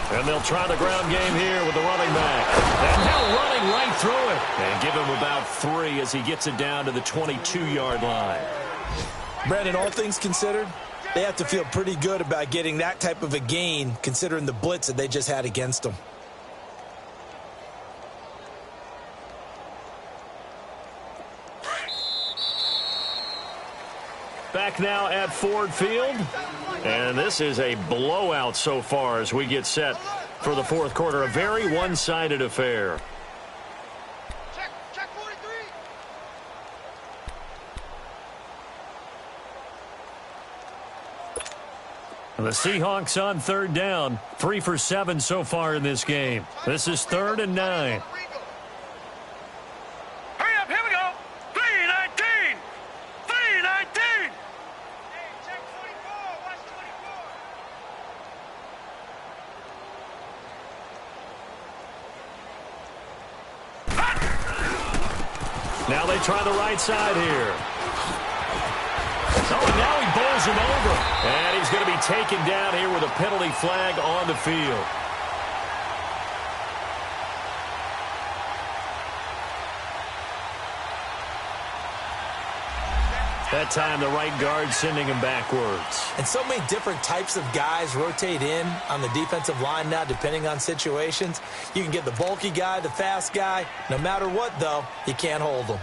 S5: 90.
S3: And they'll try the ground game here with the running back. And now running right through it. And give him about 3 as he gets it down to the 22-yard line.
S4: Brandon, all things considered, they have to feel pretty good about getting that type of a gain, considering the blitz that they just had against them.
S3: Back now at Ford Field. And this is a blowout so far as we get set for the 4th quarter. A very one-sided affair.
S5: Check 43.
S3: And the Seahawks on 3rd down. 3 for 7 so far in this game. This is 3rd and 9.
S5: Hurry up, here we go. 319. 319. Hey, check 24. Watch
S3: 24. Now they try the right side here. Oh, and now he bowls him over. And he's going to be taken down here with a penalty flag on the field. That time, the right guard sending him backwards.
S4: And so many different types of guys rotate in on the defensive line now, depending on situations. You can get the bulky guy, the fast guy. No matter what, though, you can't hold them.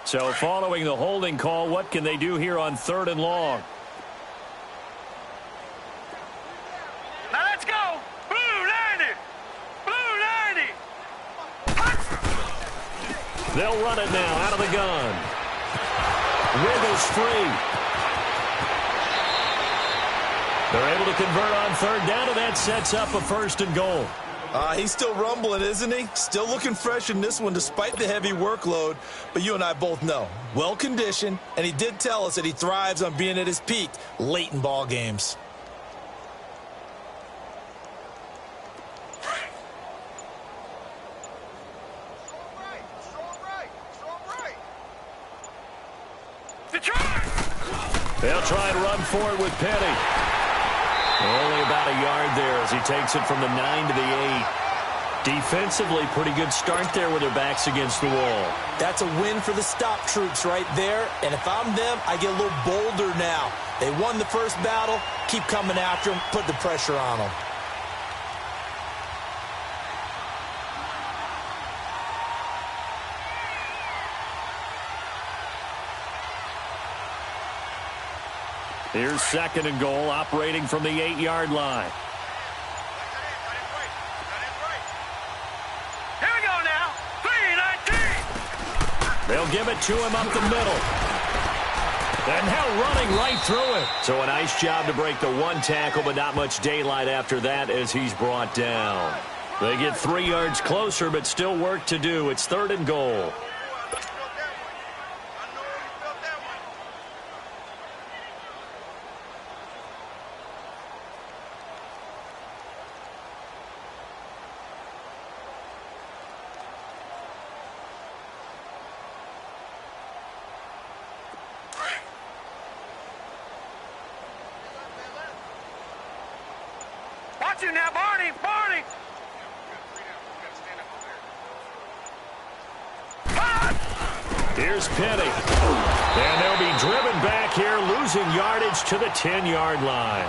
S3: So following the holding call, what can they do here on 3rd and long?
S5: Now let's go. Blue 90. Blue 90.
S3: They'll run it now out of the gun. Wiggles free. They're able to convert on 3rd down, and that sets up a 1st and goal.
S4: He's still rumbling, isn't he? Still looking fresh in this one despite the heavy workload. But you and I both know, well-conditioned, and he did tell us that he thrives on being at his peak late in ball games.
S3: They'll try and run for it with Petty. Only about a yard there as he takes it from the 9 to the 8. Defensively, pretty good start there with their backs against the wall.
S4: That's a win for the stop troops right there. And if I'm them, I get a little bolder now. They won the first battle. Keep coming after them. Put the pressure on them.
S3: Here's 2nd and goal, operating from the 8-yard line.
S5: Here we go now. 3-19.
S3: They'll give it to him up the middle. And now running right through it. So a nice job to break the one tackle, but not much daylight after that as he's brought down. They get 3 yards closer, but still work to do. It's 3rd and goal.
S5: Watch you now, Barney. Barney.
S3: Here's Penny. And they'll be driven back here, losing yardage to the 10-yard line.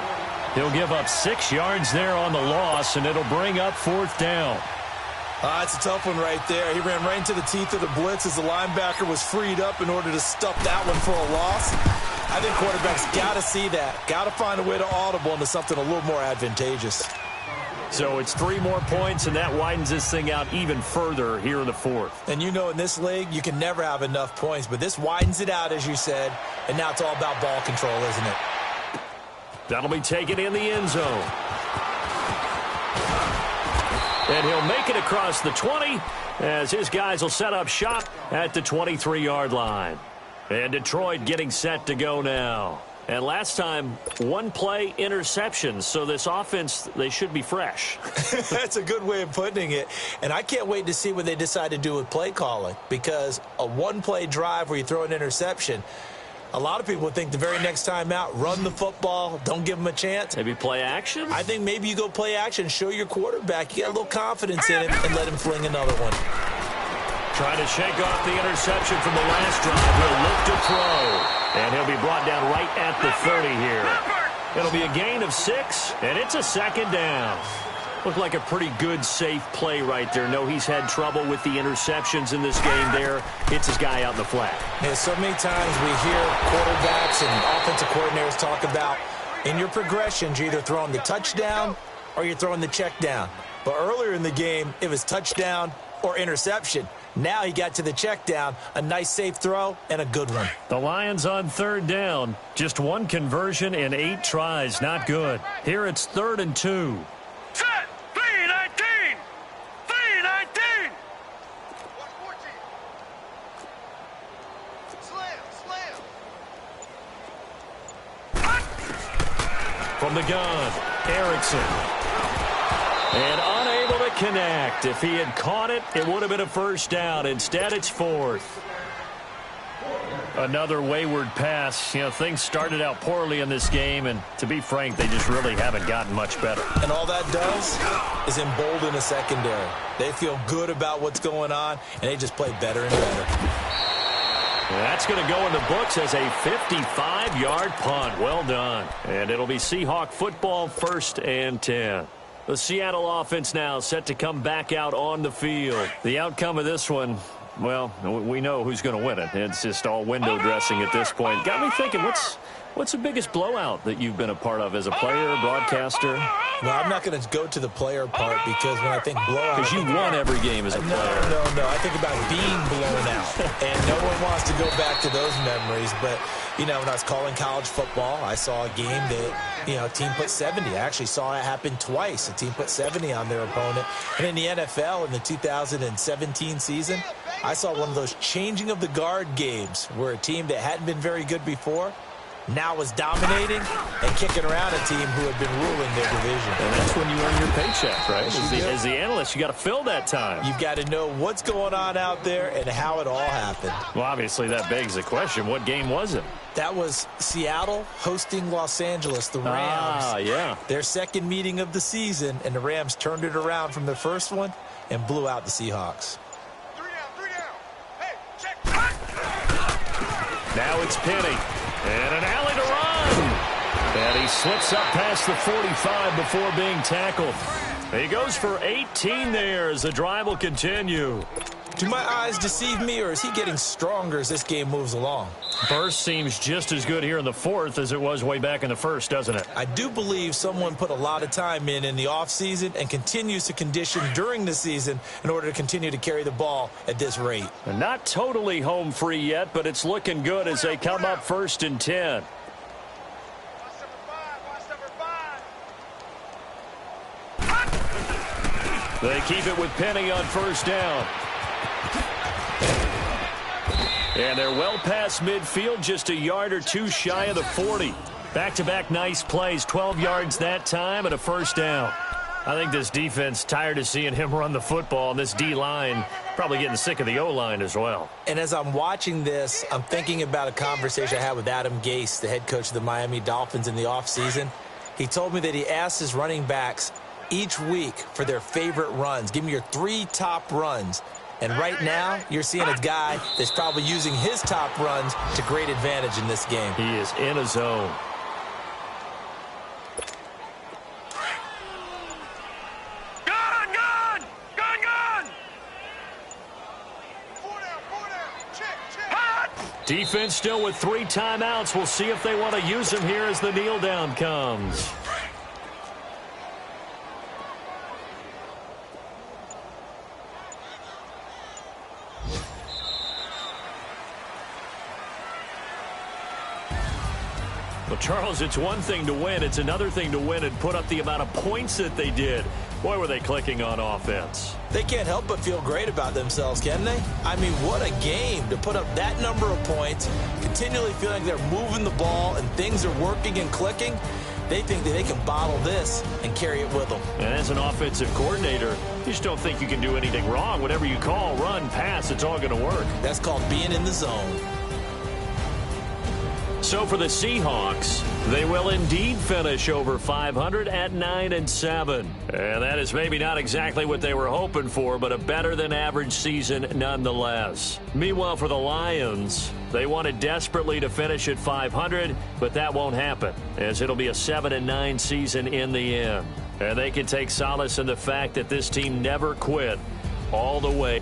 S3: He'll give up 6 yards there on the loss, and it'll bring up 4th down.
S4: It's a tough one right there. He ran right into the teeth of the blitz as the linebacker was freed up in order to stuff that one for a loss. I think quarterbacks got to see that. Got to find a way to audible into something a little more advantageous.
S3: So it's 3 more points, and that widens this thing out even further here in the 4th.
S4: And you know in this league, you can never have enough points, but this widens it out, as you said, and now it's all about ball control, isn't it?
S3: That'll be taken in the end zone. And he'll make it across the 20 as his guys will set up shop at the 23-yard line. And Detroit getting set to go now. And last time, 1 play interception. So this offense, they should be fresh.
S4: That's a good way of putting it. And I can't wait to see what they decide to do with play calling. Because a 1-play drive where you throw an interception, a lot of people would think the very next time out, run the football, don't give them a chance.
S3: Maybe play action?
S4: I think maybe you go play action, show your quarterback. You got a little confidence in him and let him fling another one.
S3: Trying to shake off the interception from the last drive. He'll look to throw. And he'll be brought down right at the 30 here. It'll be a gain of 6, and it's a 2nd down. Looked like a pretty good, safe play right there. No, he's had trouble with the interceptions in this game there. Hits his guy out in the flat.
S4: Yeah, so many times we hear quarterbacks and offensive coordinators talk about in your progressions, you're either throwing the touchdown or you're throwing the check down. But earlier in the game, it was touchdown or interception. Now he got to the check down, a nice safe throw, and a good one.
S3: The Lions on 3rd down. Just 1 conversion in 8 tries. Not good. Here it's 3rd and 2.
S5: Set. 3-19. 3-19. 114. Slam.
S3: From the gun, Erickson. And unable to connect. If he had caught it, it would have been a 1st down. Instead, it's 4th. Another wayward pass. You know, things started out poorly in this game, and to be frank, they just really haven't gotten much better.
S4: And all that does is embolden a secondary. They feel good about what's going on, and they just play better and better.
S3: That's going to go in the books as a 55-yard punt. Well done. And it'll be Seahawk football, 1st and 10. The Seattle offense now set to come back out on the field. The outcome of this one, well, we know who's going to win it. It's just all window dressing at this point. Got me thinking, what's the biggest blowout that you've been a part of as a player, broadcaster?
S4: No, I'm not going to go to the player part because when I think blowout...
S3: Because you won every game as a player.
S4: No. I think about being blown out. And no one wants to go back to those memories. But, you know, when I was calling college football, I saw a game that, you know, a team put 70. I actually saw it happen twice. A team put 70 on their opponent. And in the NFL, in the 2017 season, I saw one of those changing of the guard games where a team that hadn't been very good before now was dominating and kicking around a team who had been ruling their division.
S3: And that's when you earn your paycheck, right? As the analyst, you got to fill that time.
S4: You've got to know what's going on out there and how it all happened.
S3: Well, obviously, that begs the question, what game was it?
S4: That was Seattle hosting Los Angeles, the Rams.
S3: Yeah.
S4: Their 2nd meeting of the season, and the Rams turned it around from their first one and blew out the Seahawks.
S5: 3 down. Hey, check.
S3: Now it's Penny. And an alley to run. And he slips up past the 45 before being tackled. He goes for 18 there as the drive will continue.
S4: Do my eyes deceive me, or is he getting stronger as this game moves along?
S3: Burst seems just as good here in the fourth as it was way back in the first, doesn't it?
S4: I do believe someone put a lot of time in the offseason and continues to condition during the season in order to continue to carry the ball at this rate.
S3: And not totally home free yet, but it's looking good as they come up 1st and 10. They keep it with Penny on 1st down. And they're well past midfield, just a yard or two shy of the 40. Back-to-back nice plays, 12 yards that time and a 1st down. I think this defense tired of seeing him run the football, and this D-line probably getting sick of the O-line as well.
S4: And as I'm watching this, I'm thinking about a conversation I had with Adam Gase, the head coach of the Miami Dolphins, in the offseason. He told me that he asked his running backs each week for their favorite runs. Give me your 3 top runs. And right now, you're seeing a guy that's probably using his top runs to great advantage in this game.
S3: He is in a zone.
S5: Gun, gun! Gun, gun! Hot!
S3: Defense still with 3 timeouts. We'll see if they want to use them here as the kneel down comes. Well, Charles, it's one thing to win. It's another thing to win and put up the amount of points that they did. Boy, were they clicking on offense.
S4: They can't help but feel great about themselves, can they? I mean, what a game to put up that number of points, continually feeling they're moving the ball and things are working and clicking. They think that they can bottle this and carry it with them.
S3: And as an offensive coordinator, you just don't think you can do anything wrong. Whatever you call, run, pass, it's all going to work.
S4: That's called being in the zone.
S3: So for the Seahawks, they will indeed finish over 500 at 9-7. And that is maybe not exactly what they were hoping for, but a better than average season nonetheless. Meanwhile, for the Lions, they wanted desperately to finish at 500, but that won't happen, as it'll be a 7-9 season in the end. And they can take solace in the fact that this team never quit all the way.